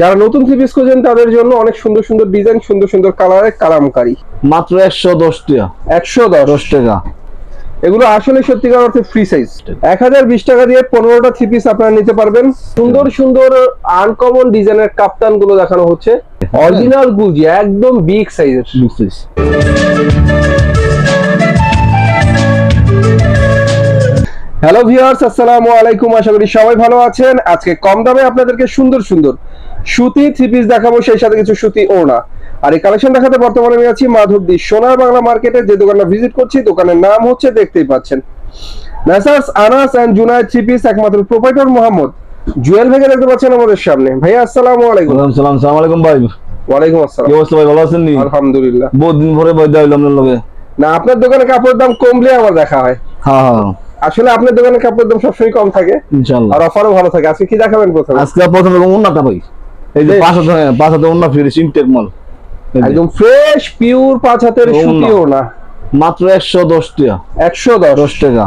যারা নতুন three piece খোঁজেন তাদের জন্য অনেক সুন্দর সুন্দর ডিজাইন, সুন্দর সুন্দর কালারের কালামকারী, মাত্র 110 টাকা। 110 টাকা। এগুলো আসলে সত্যিকার অর্থে ফ্রি সাইজ। 1020 টাকা দিয়ে 15টা থ্রি পিস আপনারা নিতে পারবেন। সুন্দর সুন্দর আনকমন ডিজাইনের কাপ্তান গুলো দেখানো হচ্ছে, অরিজিনাল গুলজি, একদম বিগ সাইজের। হ্যালো ভিউয়ার্স, আসসালামু আলাইকুম। আশা করি সবাই ভালো আছেন। আজকে কম দামে আপনাদেরকে সুন্দর সুন্দর সুতি থ্রি পিস দেখাবো, সেই সাথে কিছু সুতি ওড়না। আর এই কালেকশন দেখাতে বর্তমানে আমি আছি মাধবদী সোনার বাংলা মার্কেটে। যে দোকানটা ভিজিট করছি, দোকানের নাম হচ্ছে, দেখতেই পাচ্ছেন, messrs Anas and Junaid three piece, একমাত্র প্রোপাইটর মোহাম্মদ জুয়েল ভাইকে দেখতে পাচ্ছেন আমাদের সামনে। ভাইয়া আসসালামু আলাইকুম। আসসালামু আলাইকুম ভাই। ওয়ালাইকুম আসসালাম। কি অবস্থা ভাই, ভালো আছেন নি? আলহামদুলিল্লাহ। বহুত দিন পরে ভাই যাইলাম আপনার লগে। না, আপনার দোকানে কাপড়ের দাম কমলে আমার দেখা হয়। হ্যাঁ হ্যাঁ, আসলে আপনার দোকানে কাপড়ের দাম সবসময় কম থাকে ইনশাআল্লাহ, আর অফারও ভালো থাকে। আজকে কি দেখাবেন প্রথমে? আজকে প্রথমে ওন্নাটা ভাই, এই যে পাঁচ হাতে ওন্না ফ্রি ইনটেক মাল, একদম ফ্রেশ পিওর 5 হাতের সুতি ওড়না, মাত্র 110 টাকা। 110 টাকা।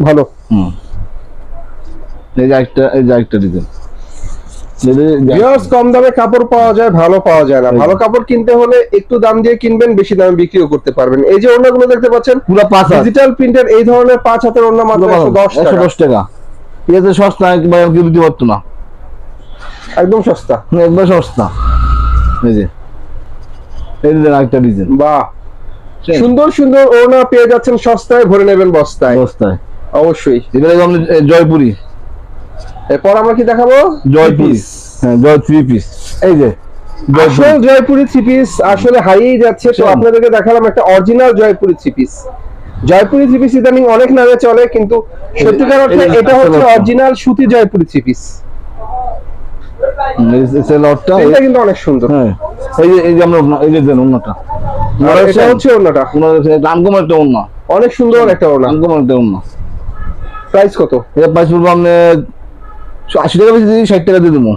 ভালো। এই যে একটা ডিজাইন। ভিউয়ার্স, কম দামে কাপড় পাওয়া যায়, ভালো পাওয়া যায় না। ভালো কাপড় কিনতে হলে একটু দাম দিয়ে কিনবেন, বেশি দামে বিক্রিও করতে পারবেন। এই যে ওড়নাগুলো দেখতে পাচ্ছেন, পুরো 5 হাত ডিজিটাল প্রিন্টের এই ধরনের 5 হাতের ওড়না মাত্র 110 টাকা। এটা তো সস্তা, ভাই আমি কি দিতে পারতো না, একদম সস্তা, একদম সস্তা। এই যে একটা ডিজাইন, বাহ, সুন্দর সুন্দর ওড়না পেয়ে যাচ্ছেন সস্তায়, ভরে নেবেন বস্তায় বস্তায়। অবশ্যই। এবারে আমরা জয়পুরি, এরপর আমরা কি দেখাবো? জয়পুরি। হ্যাঁ, জয় থ্রি পিস। এই যে আসল জয়পুরি থ্রি পিস আসলে হারিয়ে যাচ্ছে, তো আপনাদেরকে দেখালাম একটা original Jaipuri three piece. Jaipuri three piece ইদানিং অনেক নামে চলে, কিন্তু সত্যিকার অর্থে এটা হচ্ছে অরিজিনাল সুতি জয়পুরি থ্রি পিস। এটা কিন্তু অনেক সুন্দর। হ্যাঁ, এই যে আমরা এই যে দেন ওন্নাটা, এটা হচ্ছে ওন্নাটা, দামকম একটা ওন্না, অনেক সুন্দর একটা ওন্না। দামকম একটা ওন্না। প্রাইস কত? এটা প্রাইস বলবো আপনি 80 টাকা বেশি দিয়ে 60 টাকা দিয়ে দেবো।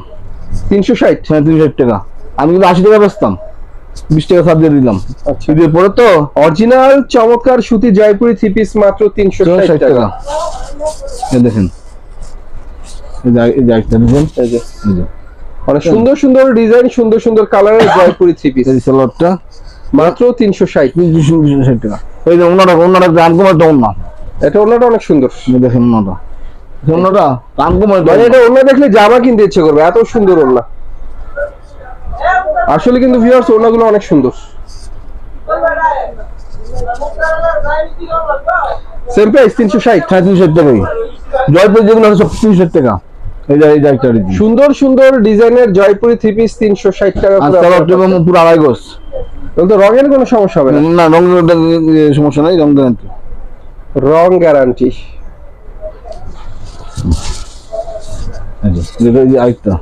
360? হ্যাঁ, 360 টাকা। আমি কিন্তু 80 টাকা বেচতাম, 20 টাকা ছাড় দিয়ে দিলাম। আচ্ছা, ঈদের পরে তো অরিজিনাল চমৎকার সুতি জয়পুরি থ্রি পিস মাত্র 360 টাকা। এই দেখেন, এই যে একটা ডিজাইন, এই যে অনেক সুন্দর সুন্দর ডিজাইন, সুন্দর সুন্দর কালারের জয়পুরি থ্রি পিস, এই সালোয়ারটা মাত্র 360 টাকা। এই যে ওন্নাটা দামকম একটা ওন্না। এটা ওন্নাটা অনেক সুন্দর। দেখেন ওন্নাটা, ওন্নাটা দামকম একটা, মানে এটা ওন্না দেখলে জামা কিনতে ইচ্ছে করবে, এত সুন্দর ওন্না। আসলে কিন্তু ভিউয়ার্স, ওন্নাগুলো অনেক সুন্দর। Same price 360? হ্যাঁ, 360 টাকাই। জয়পুর যেগুলো আছে সব 360 টাকা। এই যে একটা ডিজাইন, সুন্দর সুন্দর ডিজাইনের জয়পুরি থ্রি পিস 360 টাকা আর করে। সালোয়ারটা পুরো আড়াই গজ। তো রঙের কোনো সমস্যা হবে না? না, রঙের সমস্যা নাই, রং গ্যারান্টি। রং গ্যারান্টি। এই যে আরেকটা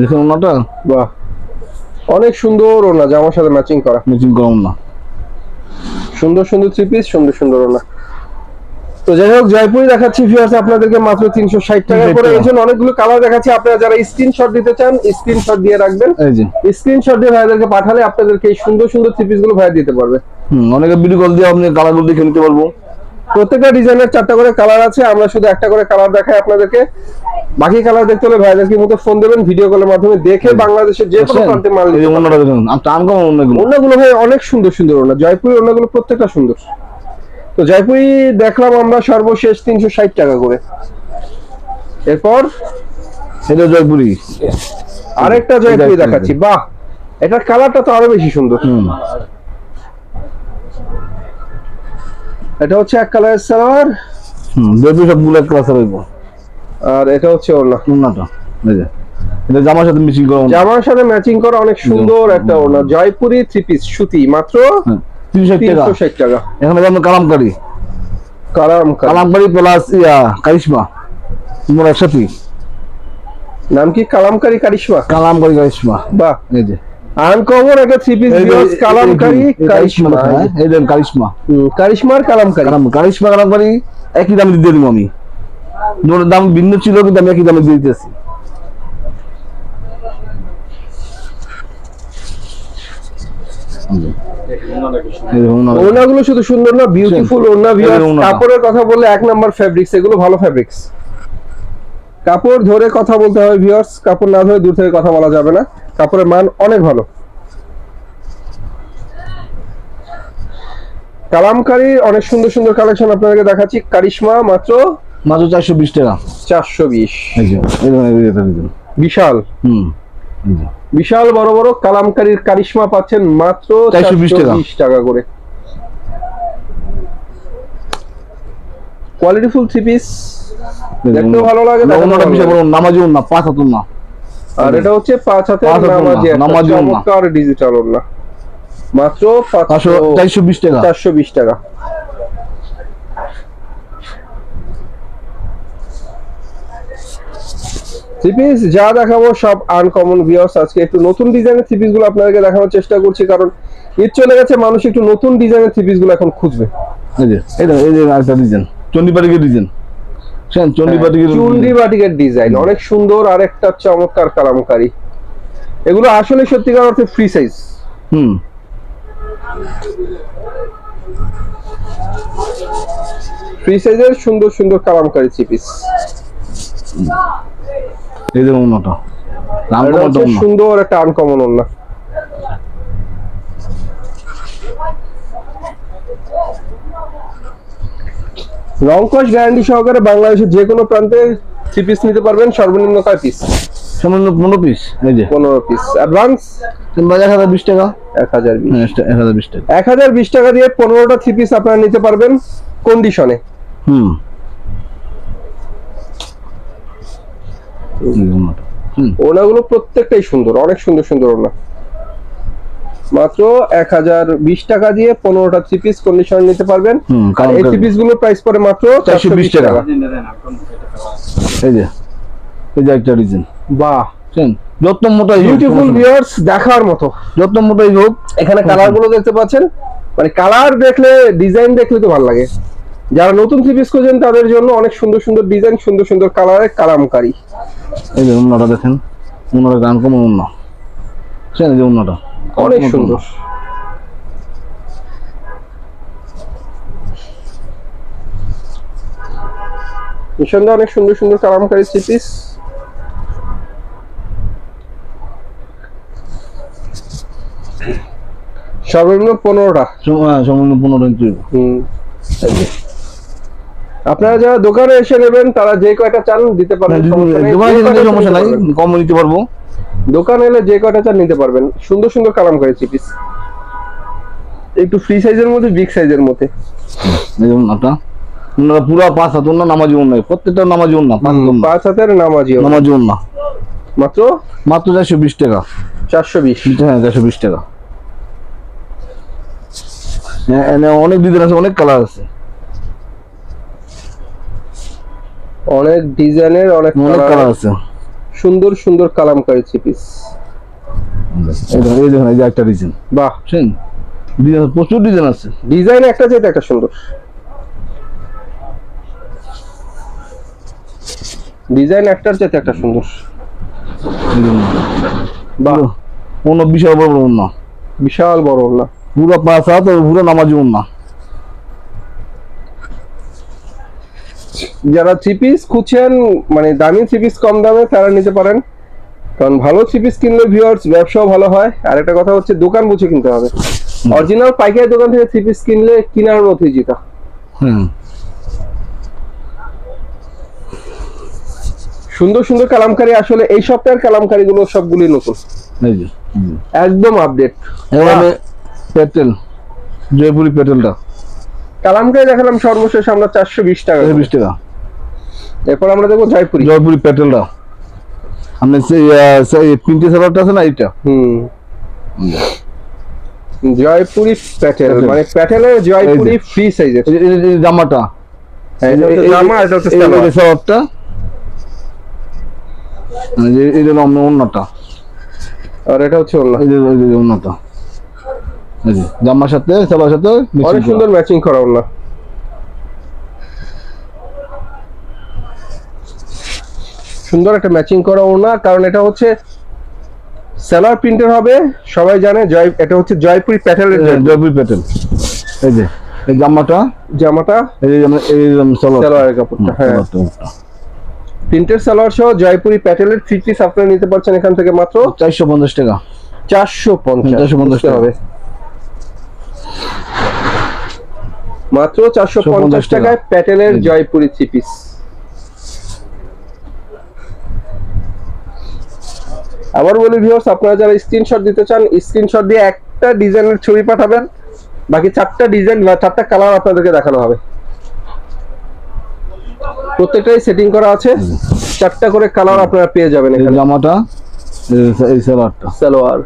দেখুন ওন্নাটা, বাহ, অনেক সুন্দর ওন্না, জামার সাথে ম্যাচিং করা, ম্যাচিং করা ওন্না। সুন্দর সুন্দর থ্রি পিস, সুন্দর সুন্দর ওন্না। তো যাই হোক, জয়পুরি দেখাচ্ছি ভিউয়ার্স আপনাদেরকে মাত্র 360 টাকা করে। এই জন্য অনেকগুলো কালার দেখাচ্ছি, আপনারা যারা স্ক্রিনশট দিতে চান স্ক্রিনশট দিয়ে রাখবেন। এই যে স্ক্রিনশট দিয়ে ভাইদেরকে পাঠালে আপনাদেরকে এই সুন্দর সুন্দর থ্রি পিস গুলো ভাই দিতে পারবে। অনেকে ভিডিও কল দিয়ে আপনি কালারগুলো দেখে নিতে পারবো। প্রত্যেকটা ডিজাইনের 4টা করে কালার আছে, আমরা শুধু একটা করে কালার দেখাই আপনাদেরকে। বাকি কালার দেখতে হলে ভাইদেরকে মতো ফোন দেবেন, ভিডিও কলের মাধ্যমে দেখে বাংলাদেশের যে কোনো প্রান্তে মাল নিতে পারবেন। ওন্নাটা দেখুন, আর দামকম ওন্নাগুলো, ওন্নাগুলো ভাই অনেক সুন্দর সুন্দর ওন্না, জয়পুরি ওন্নাগুলো প্রত্যেকটা সুন্দর। তো জয়পুরি দেখলাম আমরা সর্বশেষ 360 টাকা করে। এরপর এটা জয়পুরি, আরেকটা জয়পুরি দেখাচ্ছি। বাহ, এটার কালারটা তো আরো বেশি সুন্দর। এটা হচ্ছে এক কালারের সালোয়ার, জয়পুরি সবগুলো এক ক্লাসে রইব। আর এটা হচ্ছে ওন্নাটা, এই যে এটা জামার সাথে ম্যাচিং করা, জামার সাথে ম্যাচিং করা অনেক সুন্দর একটা ওড়না। জয়পুরি থ্রি পিস সুতি, মাত্র 360 টাকা। এখানে যেমন কালামকারী প্লাস কারিশমা, তোমরা একসাথে। নাম কি? কালামকারী কারিশমা। কালামকারী কারিশমা, বাহ, এই যে আনকমন একটা থ্রি পিস ভিউয়ার্স, কালামকারী কারিশমা। এই যে কারিশমা, কারিশমার কালামকারী, কারিশমা কালামকারী একই দামে দিয়ে দিব আমি। দাম ভিন্ন ছিল, কিন্তু আমি একই দামে দিয়ে দিতেছি। ওড়নাগুলো শুধু সুন্দর না, বিউটিফুল ওড়না ভিউয়ার্স। কাপড়ের কথা বললে 1 নাম্বার ফেব্রিক্স, এগুলো ভালো ফেব্রিক্স। কাপড় ধরে কথা বলতে হয় ভিউয়ার্স, কাপড় না ধরে দূর থেকে কথা বলা যাবে না। কাপড়ের মান অনেক ভালো। কালামকারী অনেক সুন্দর সুন্দর কালেকশন আপনাদেরকে দেখাচ্ছি। কারিশমা মাত্র মাত্র 420 টাকা। 420। এই যে এটা দিন। বিশাল এই যে বিশাল বড় বড় কালামকারীর কারিশমা পাচ্ছেন মাত্র 420 টাকা করে। কোয়ালিটিফুল থ্রি পিস, দেখতেও ভালো লাগে, ওনাটা বিশাল বড় নামাজি ওন্না, 5 হাত ওন্না। আর এটা হচ্ছে 5 হাতের নামাজি চমৎকার ডিজিটাল ওন্না, মাত্র 420 টাকা। 420 টাকা। থ্রি পিস যা দেখাবো সব আনকমন ভিউয়ার্স। আজকে একটু নতুন ডিজাইনের থ্রি পিস গুলো আপনাদেরকে দেখানোর চেষ্টা করছি, কারণ ঈদ চলে গেছে, মানুষ একটু নতুন ডিজাইনের থ্রি পিস গুলো এখন খুঁজবে। এই যে এই যে আরেকটা ডিজাইন, চন্ডিবাটিকের ডিজাইন। শুন, চন্ডিবাটিকের ডিজাইন অনেক সুন্দর, আর একটা চমৎকার কালামকারী। এগুলো আসলে সত্যিকার অর্থে ফ্রি সাইজ। ফ্রি সাইজের সুন্দর সুন্দর কালামকারী থ্রি পিস। এই যে ওন্নাটা সুন্দর একটা আনকমন ওন্না। রং কস গ্যারান্টি সহকারে বাংলাদেশের যে কোনো প্রান্তে থ্রি পিস নিতে পারবেন। সর্বনিম্ন কয় পিস? সামান্য 15 পিস। এই যে 15 পিস। অ্যাডভান্স 1020 টাকা। 1020 টাকা। 1020 টাকা দিয়ে 15টা থ্রি পিস আপনারা নিতে পারবেন কন্ডিশনে। ওনাগুলো প্রত্যেকটাই সুন্দর, অনেক সুন্দর সুন্দর ওনা। মাত্র 1020 টাকা দিয়ে 15টা থ্রি পিস কন্ডিশন নিতে পারবেন। আর এই থ্রি পিস গুলোর প্রাইস পড়ে মাত্র 420 টাকা। এই যে একটা ডিজাইন, বাহ, যত মোটাই বিউটিফুল ভিউয়ার্স, দেখার মতো। যত মোটাই হোক, এখানে কালার গুলো দেখতে পাচ্ছেন, মানে কালার দেখলে, ডিজাইন দেখলে তো ভালো লাগে। যারা নতুন থ্রি পিস খোঁজেন তাদের জন্য অনেক সুন্দর সুন্দর ডিজাইন, সুন্দর সুন্দর কালারের কালামকারী। এই যে ওন্নাটা দেখেন, ওন্নাটা গান কম ওন্না। এই যে ওন্নাটা অনেক সুন্দর। নিঃসন্দেহে অনেক সুন্দর সুন্দর কালামকারী থ্রি পিস। সর্বনিম্ন 15টা। সর্বনিম্ন 15 ইঞ্চি। আপনারা যারা দোকানে এসে নেবেন তারা যে কয়টা চান দিতে পারবেন, সমস্যা নাই, কম নিতে পারবো। দোকানে এলে যে কয়টা চান নিতে পারবেন। সুন্দর সুন্দর কালামকারী থ্রি পিস, একটু ফ্রি সাইজের মধ্যে, বিগ সাইজের মধ্যে। দেখুন আপনারা পুরো 5 হাত ওন্না, নামাজি ওন্না, প্রত্যেকটা নামাজি ওন্না, 5 হাতের নামাজি ওন্না। মাত্র 420 টাকা। 420। হ্যাঁ, 420 টাকা। অনেক ডিজাইন আছে, অনেক কালার আছে, অনেক ডিজাইনের অনেক কালার আছে। সুন্দর সুন্দর কালামকারী থ্রি পিস। এই দেখুন, এই যে একটা ডিজাইন। বাহ, ডিজাইন প্রচুর ডিজাইন আছে। ডিজাইন একটা চাইতে একটা সুন্দর, ডিজাইন একটার চাইতে একটা সুন্দর। বাহ, ওন্না বিশাল বড় ওন্না, বিশাল বড় ওন্না, পুরো 5 হাত, পুরো নামাজি ওন্না। যারা থ্রি পিস খুঁজছেন, মানে দামি থ্রি পিস কম দামে, তারা নিতে পারেন। কারণ ভালো থ্রি পিস কিনলে ভিউয়ার্স ব্যবসাও ভালো হয়। আর একটা কথা হচ্ছে, দোকান বুঝে কিনতে হবে। অরিজিনাল পাইকারি দোকান থেকে থ্রি পিস কিনলে কিনার মতোই জিতা। সুন্দর সুন্দর কালামকারী। আসলে এই সপ্তাহের কালামকারী গুলো সবগুলি নতুন, একদম আপডেট। পেটেল, জয়পুরি পেটেলটা কালামকারী দেখালাম সর্বশেষ আমরা 420 টাকা। 20 টাকা। এরপর আমরা দেখবো জয়পুরি পেটেলটা। আপনি সেই প্রিন্টেড সালোয়ারটা আছে না, এটা জয়পুরি প্যাটেল, মানে প্যাটেলের জয়পুরি ফ্রি সাইজের জামাটা। জামা, এটা হচ্ছে সালোয়ারটা, এই যে ওন্নাটা, আর এটা হচ্ছে ওন্না। এই যে ওন্নাটা, এই যে জামার সাথে সালোয়ার সাথে অনেক সুন্দর ম্যাচিং করা ওন্না। সুন্দর একটা ম্যাচিং করা ওন্না, কারণ এটা হচ্ছে সালোয়ার প্রিন্টের হবে। সবাই জানে এটা হচ্ছে জয়পুরি প্যাটেলের, জয়পুরি প্যাটেল। এই যে এই জামাটা, এই যে সালোয়ারের কাপড়টা। হ্যাঁ, প্রিন্টেড সালোয়ার সহ জয়পুরি প্যাটেলের 3 পিস আপনারা নিতে পারছেন এখান থেকে মাত্র 450 টাকা। 450 450 টাকা হবে, মাত্র 450 টাকায় প্যাটেলের জয়পুরি 3 পিস। আবার বলি ভিউয়ার্স, আপনারা যারা স্ক্রিনশট দিতে চান স্ক্রিনশট দিয়ে একটা ডিজাইনের ছবি পাঠাবেন, বাকি 4টা ডিজাইন বা 4টা কালার আপনাদেরকে দেখানো হবে। প্রত্যেকটাই সেটিং করা আছে, 4টা করে কালার আপনারা পেয়ে যাবেন এই এখানে। জামাটা, এই সালোয়ারটা, সালোয়ার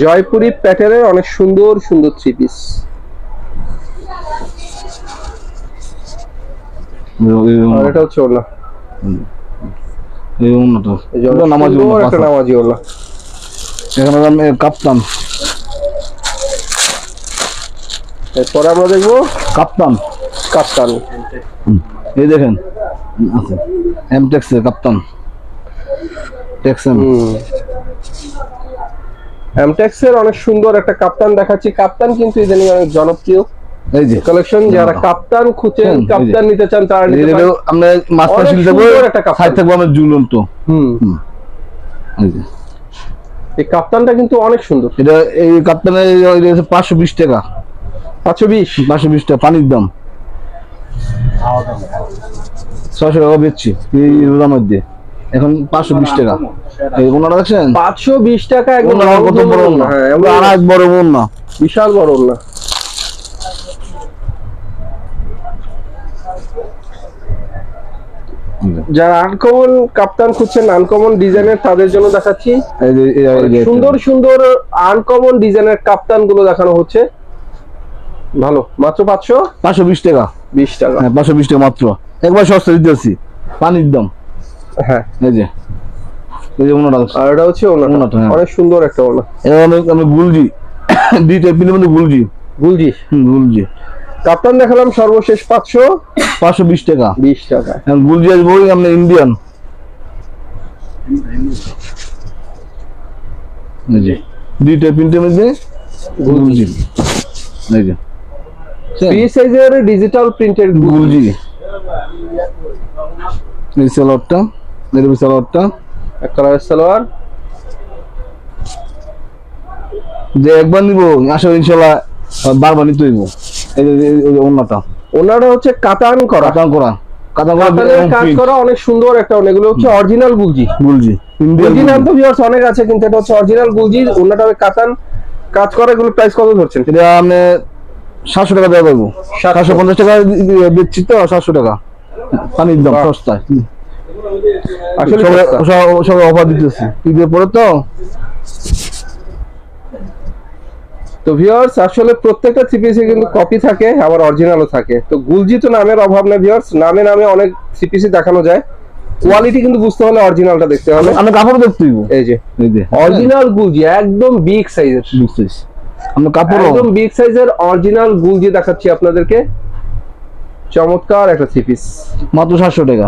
জয়পুরি প্যাটার্নের অনেক সুন্দর সুন্দর 3 পিস। আর এটা হচ্ছে ওড়না, এই উন্নত এই যে অনেক নামাজি সুন্দর একটা নামাজি ওড়না। এখানে আমি কাপ্তান, এরপরে আমরা দেখবো কাপ্তান, কাপ্তান। এই দেখেন আছে এমটেক্স এর কাপ্তান, টেক্সেম এমটেক্স এর অনেক সুন্দর একটা কাপ্তান দেখাচ্ছি। কাপ্তান কিন্তু ইদানিং অনেক জনপ্রিয় এই যে কালেকশন। যারা কাপ্তান খুঁজেন, কাপ্তান নিতে চান তারা নিতে পারেন। আমরা মাছ অনেক পাশে দেবো, সুন্দর একটা কাপ্তান। সাইড থাকবো আমরা ঝুলন্ত। এই যে এই কাপ্তানটা কিন্তু অনেক সুন্দর। এটা এই কাপ্তানের 520 টাকা, 520 টাকা পানির দাম। 600 টাকা বেচছি এই রোজার মধ্যে, এখন 520 টাকা। এই ওনারা দেখছেন 520 টাকা একদম ওনারা কত বড় না, হ্যাঁ আর এক বড় বোন না, বিশাল বড় না। যারা আনকমন কাপ্তান খুঁজছেন, আনকমন ডিজাইনের, তাদের জন্য দেখাচ্ছি এই যে সুন্দর সুন্দর আনকমন ডিজাইনের কাপ্তান গুলো দেখানো হচ্ছে। ভালো, মাত্র 520 টাকা, 20 টাকা। হ্যাঁ 520 টাকা মাত্র, একবার সস্তা দিতেছি পানির দাম। হ্যাঁ এই যে ওনারা, আর এটা হচ্ছে ওনাটা, ওনাটা, হ্যাঁ। অনেক সুন্দর একটা ওনা। আমি গুলজি দুইটা পিনের মধ্যে গুলজি, গুলজি গুলজি কাপ্তান দেখালাম সর্বশেষ 520 টাকা। 20 টাকা। এখন গুলজি আসবো আমরা ইন্ডিয়ান, এই যে দুইটা প্রিন্টের মধ্যে গুলজি, এই যে ফ্রি সাইজের ডিজিটাল প্রিন্টের গুলজি। এই সালোয়ারটা, এই সালোয়ারটা এক কালারের সালোয়ার। যে একবার নিব আশা করি ইনশাআল্লাহ বারবার নিতে হইব। এই যে ওন্নাটা, ওনাটা হচ্ছে কাতান করা, কাতানের কাজ করা, অনেক সুন্দর একটা ওনা। এগুলো হচ্ছে অরিজিনাল গুলজি। গুলজি গুলজি নাম তো ভিউয়ার্স অনেক আছে, কিন্তু এটা হচ্ছে অরিজিনাল গুলজি। ওনাটা কাতান কাজ করা। এগুলো প্রাইস কত ধরছেন? এটা আপনি 700 টাকা দেওয়া পাবো, 750 টাকা দিচ্ছি তো, 700 টাকা পানির দাম, সস্তায়। আসলে সব অফার দিতেছি ঈদের পরে তো। তো ভিউয়ার্স আসলে প্রত্যেকটা থ্রি পিসে কিন্তু কপি থাকে, আবার অরিজিনালও থাকে। তো গুলজি তো নামের অভাব নেই ভিউয়ার্স, নামে নামে অনেক থ্রি পিসে দেখানো যায়। কোয়ালিটি কিন্তু বুঝতে হলে অরিজিনালটা দেখতে হবে। আমি কাপড় দেখতে দিব, এই যে অরিজিনাল গুলজি, একদম বিগ সাইজের। আমরা কাপড় একদম বিগ সাইজের অরিজিনাল গুলজি দেখাচ্ছি আপনাদেরকে। চমৎকার একটা থ্রি পিস, মাত্র 700 টাকা,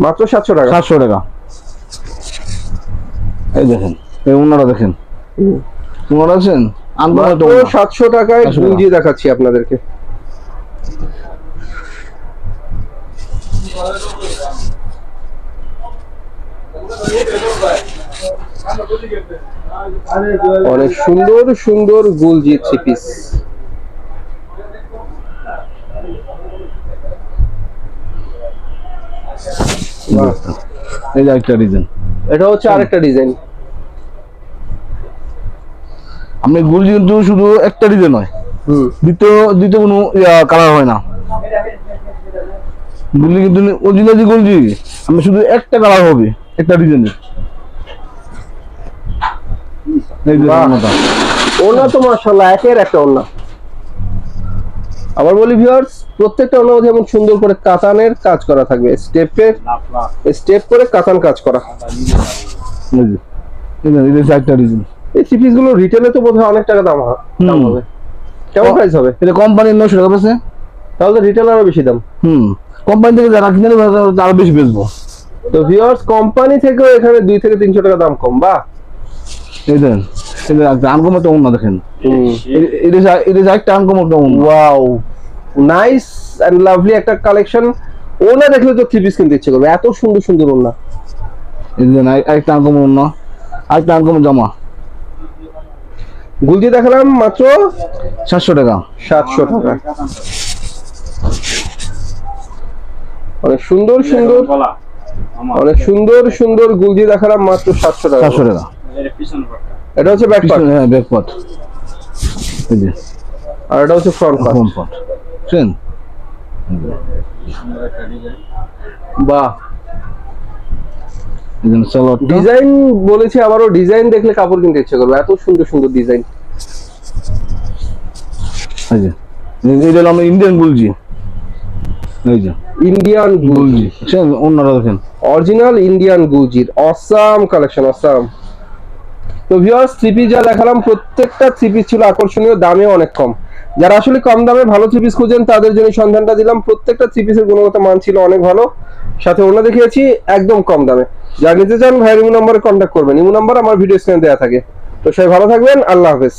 মাত্র 700 টাকা। 700 টাকা। এই দেখেন, এই ওনারা দেখেন, ওনারা আছেন মাত্র 700 টাকায় গুলজি দেখাচ্ছি আপনাদেরকে। অনেক সুন্দর সুন্দর গুলজি থ্রি পিস। এই যে একটা ডিজাইন, এটা হচ্ছে আরেকটা ডিজাইন। আমি গুলজি কিন্তু শুধু একটা ডিজাইন নয়, দ্বিতীয় কোনো কালার হয় না। গুলজি কিন্তু অরিজিনাল যে গুলজি, আমি শুধু একটা কালার হবে, একটা ডিজাইনের। এই যে ওনা তো মাশাআল্লাহ একের একটা ওনা। আবার বলি ভিউয়ার্স, প্রত্যেকটা ওনার মধ্যে এমন সুন্দর করে কাতানের কাজ করা থাকবে, স্টেপ করে কাতান কাজ করা। এই যে একটা ডিজাইন। এই থ্রি পিস গুলো রিটেলে তো বোধহয় অনেক টাকা দাম হবে। কেমন প্রাইস হবে? এটা কোম্পানির 900 টাকা আছে, তাহলে রিটেল আরো বেশি দাম। কোম্পানি থেকে যারা কিনে নেবে আরো বেশি বেচবো। তো ভিউয়ার্স কোম্পানি থেকেও এখানে 2 থেকে 300 টাকা দাম কম। বা এই দেন, এই যে আনকমন তো ওনা দেখেন, এটা একটা আনকমন তো ওনা। ওয়াও, নাইস এন্ড লাভলি একটা কালেকশন। ওনা দেখলে তো থ্রি পিস কিনতে ইচ্ছে করবে, এত সুন্দর সুন্দর ওনা। এই যে আরেকটা আনকমন না, আরেকটা আনকমন জামা গুলজি দেখালাম মাত্র 700 টাকা। 700 টাকা। অনেক সুন্দর সুন্দর, অনেক সুন্দর সুন্দর গুলজি দেখালাম মাত্র 700 টাকা। 700 টাকা। এটা হচ্ছে ব্যাক পার্ট, হ্যাঁ ব্যাক পার্ট, এই যে আর এটা হচ্ছে front part. Front part chain. বাহ, এই যে সালোয়ার ডিজাইন বলেছি আবারও, ডিজাইন দেখলে কাপড় কিনতে ইচ্ছে করবে, এত সুন্দর সুন্দর ডিজাইন। এই যে এটা হলো আমরা ইন্ডিয়ান গুলজি, এই যে ইন্ডিয়ান গুলজি, গুলজি অন্যরা দেখেন অরিজিনাল ইন্ডিয়ান গুলজির অসাম কালেকশন, অসাম। তো ভিউয়ার্স, থ্রি পিস যা দেখালাম প্রত্যেকটা থ্রি পিস ছিল আকর্ষণীয়, দামেও অনেক কম। যারা আসলে কম দামে ভালো থ্রি পিস খুঁজেন তাদের জন্য সন্ধানটা দিলাম। প্রত্যেকটা থ্রি পিসের গুণগত মান ছিল অনেক ভালো, সাথে ওনা দেখিয়েছি একদম কম দামে। যারা নিতে চান ভাইয়ের ইমো নম্বরে কন্ট্যাক্ট করবেন, ইমো নাম্বার আমার ভিডিও স্ক্রিনে দেওয়া থাকে। তো সবাই ভালো থাকবেন, আল্লাহ হাফেজ।